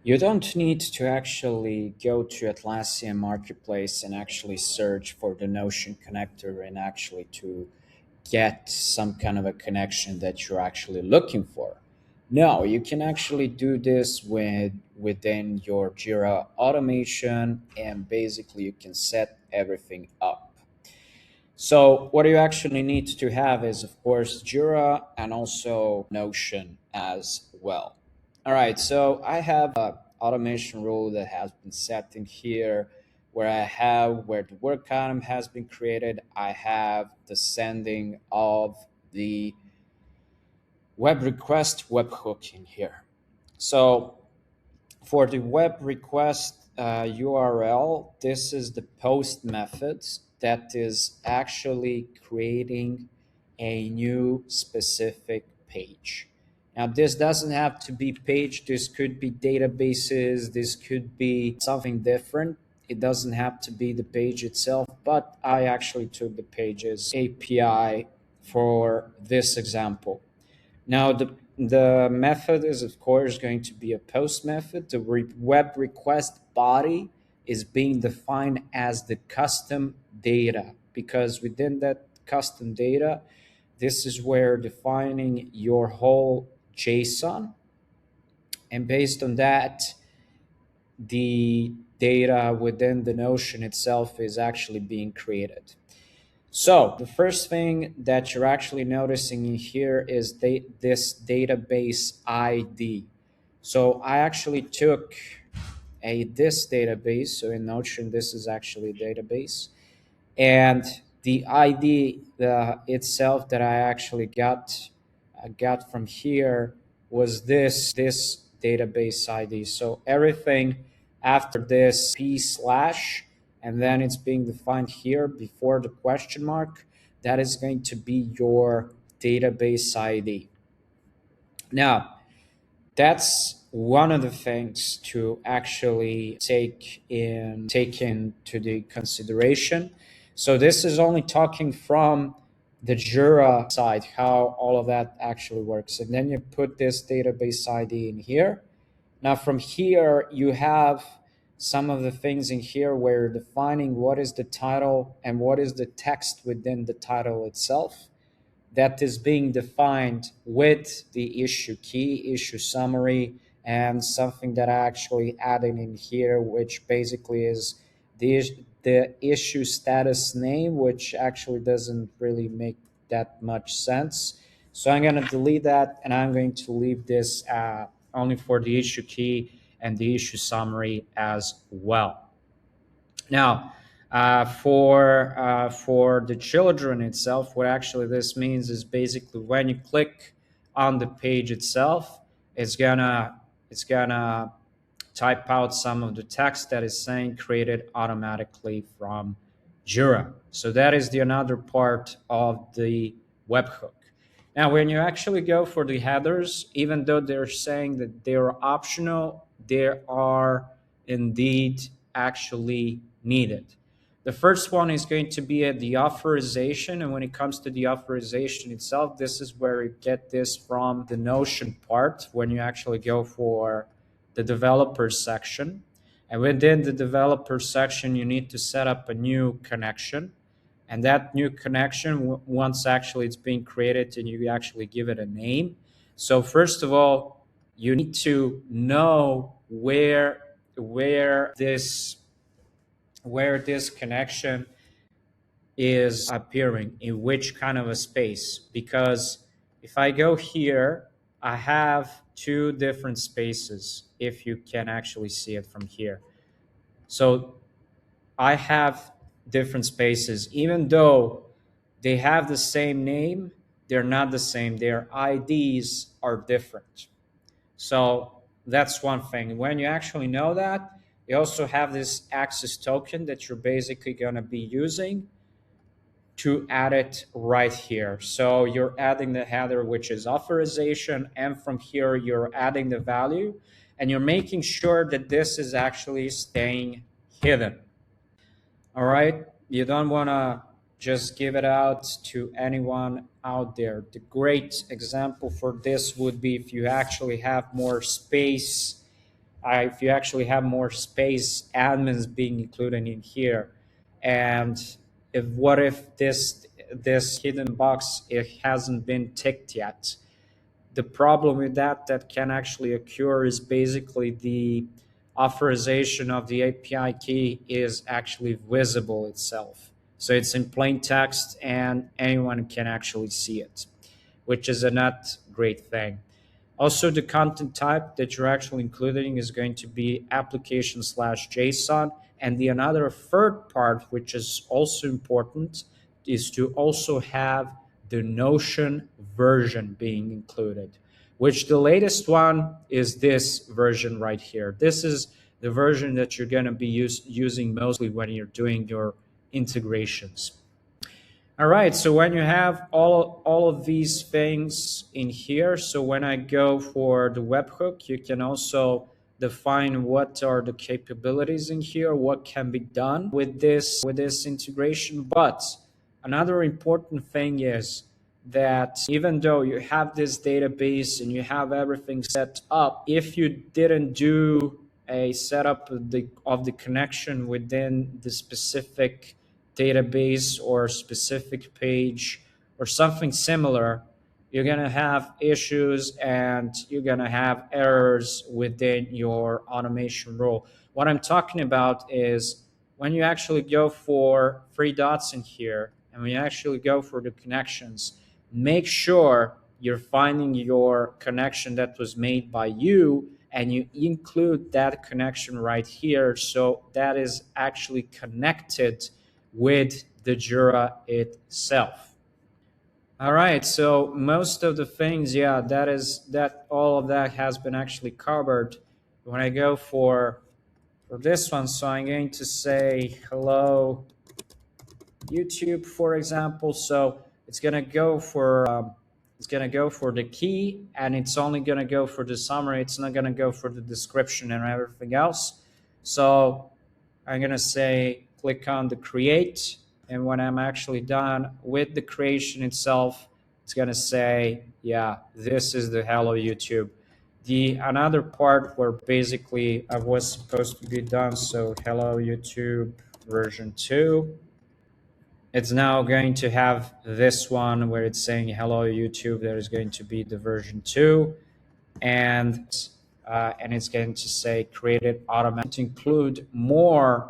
You don't need to actually go to Atlassian Marketplace and actually search for the Notion connector and actually to get some kind of a connection that you're actually looking for. No, you can actually do this within your Jira automation, and basically you can set everything up. So what you actually need to have is, of course, Jira and also Notion as well. All right, so I have a automation rule that has been set in here where I have where the work item has been created. I have the sending of the web request webhook in here. So for the web request URL, this is the post methods that is actually creating a new specific page. Now, this doesn't have to be page, this could be databases, this could be something different. It doesn't have to be the page itself, but I actually took the pages API for this example. Now, the method is, of course, going to be a post method. The web request body is being defined as the custom data because within that custom data, this is where defining your whole JSON. And based on that, the data within the Notion itself is actually being created. So the first thing that you're actually noticing in here is this database ID. So I actually took this database. So in Notion, this is actually a database. And the ID itself that I actually got from here was this database ID. So everything after this p slash and then it's being defined here before the question mark, that is going to be your database ID. Now, that's one of the things to actually take into the consideration. So this is only talking from the Jira side, how all of that actually works. And then you put this database ID in here. Now from here, you have some of the things in here where you're defining what is the title and what is the text within the title itself that is being defined with the issue key, issue summary, and something that I actually added in here, which basically is the issue status name, which actually doesn't really make that much sense. So I'm going to delete that and I'm going to leave this only for the issue key and the issue summary as well. Now, for the children itself, what actually this means is basically when you click on the page itself, it's gonna type out some of the text that is saying created automatically from Jira. So that is the another part of the webhook. Now, when you actually go for the headers, even though they're saying that they're optional, they are indeed actually needed. The first one is going to be the authorization. And when it comes to the authorization itself, this is where you get this from the Notion part when you actually go for the developer section. And within the developer section, you need to set up a new connection. And that new connection, once actually it's being created and you actually give it a name. So first of all, you need to know where this connection is appearing in which kind of a space, because if I go here I have two different spaces if you can actually see it from here. So I have different spaces even though they have the same name, they're not the same, their IDs are different. So that's one thing. When you actually know that, you also have this access token that you're basically going to be using to add it right here. So you're adding the header, which is authorization, and from here you're adding the value, and you're making sure that this is actually staying hidden. All right, you don't want to just give it out to anyone out there. The great example for this would be if you actually have more space if you actually have more space, admins being included in here, and if what if this hidden box it hasn't been ticked yet? The problem with that can actually occur is basically the authorization of the API key is actually visible itself. So it's in plain text and anyone can actually see it, which is a not great thing. Also, the content type that you're actually including is going to be application slash JSON. And the another third part, which is also important, is to also have the Notion version being included, which the latest one is this version right here. This is the version that you're going to be using mostly when you're doing your integrations. All right, so when you have all of these things in here, so when I go for the webhook, you can also define what are the capabilities in here, what can be done with this integration. But another important thing is that even though you have this database and you have everything set up, if you didn't do a setup of the connection within the specific database or specific page or something similar, you're going to have issues and you're going to have errors within your automation rule. What I'm talking about is when you actually go for three dots in here and when you actually go for the connections, make sure you're finding your connection that was made by you and you include that connection right here. So that is actually connected with the Jira itself. All right, so most of the things, yeah, that all of that has been actually covered. When I go for this one, so I'm going to say hello YouTube, for example. So it's gonna go for the key, and it's only gonna go for the summary. It's not gonna go for the description and everything else. So I'm gonna say click on the create, and when I'm actually done with the creation itself, it's gonna say, yeah, this is the hello YouTube. The another part where basically I was supposed to be done, so hello YouTube version 2. It's now going to have this one where it's saying hello YouTube. There is going to be the version 2, and it's going to say created automatically to include more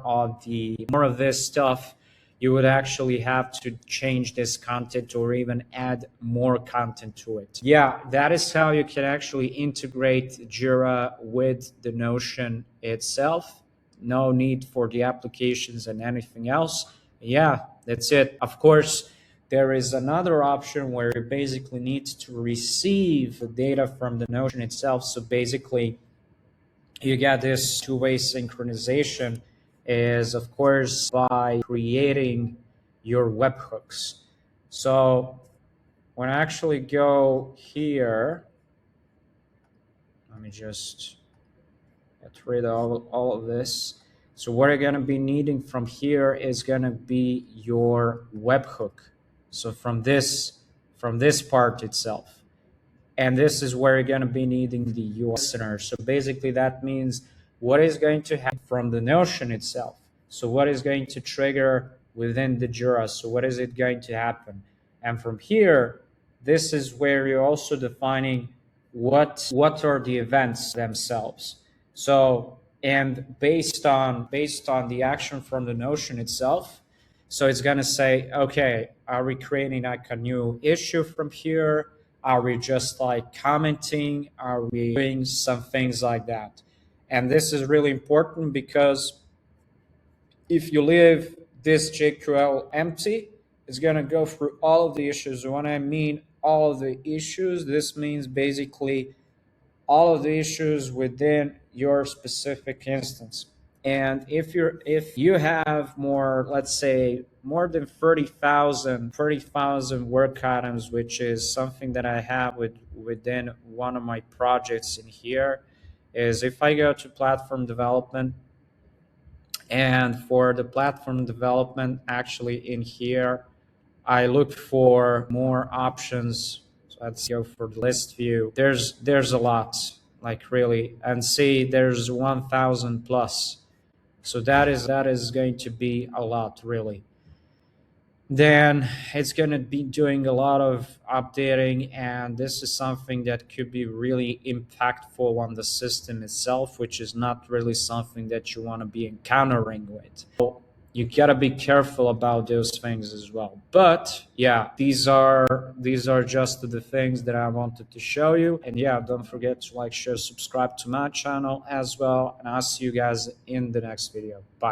of this stuff. You would actually have to change this content or even add more content to it. Yeah, that is how you can actually integrate Jira with the Notion itself. No need for the applications and anything else. Yeah, that's it. Of course, there is another option where you basically need to receive the data from the Notion itself. So basically, you get this two-way synchronization is, of course, by creating your webhooks. So when I actually go here, let me just get rid of all of this. So what you're going to be needing from here is going to be your webhook. So from this part itself. And this is where you're going to be needing the UI listener. So basically that means what is going to happen from the Notion itself. So what is going to trigger within the Jira? So what is it going to happen? And from here, this is where you're also defining what are the events themselves. So and based on the action from the Notion itself, so it's going to say, okay, are we creating like a new issue from here? Are we just like commenting? Are we doing some things like that? And this is really important because if you leave this JQL empty, it's going to go through all of the issues. When I mean all of the issues, this means basically all of the issues within your specific instance. And if you have more, let's say more than 30,000 work items, which is something that I have within one of my projects in here, is if I go to platform development, and for the platform development, actually in here, I look for more options. So let's go for the list view. There's a lot. like really, and see there's 1000 plus. So that is going to be a lot, really. Then it's going to be doing a lot of updating, and this is something that could be really impactful on the system itself, which is not really something that you want to be encountering with. So you got to be careful about those things as well. But yeah, these are just the things that I wanted to show you. And yeah, don't forget to like, share, subscribe to my channel as well, and I'll see you guys in the next video. Bye.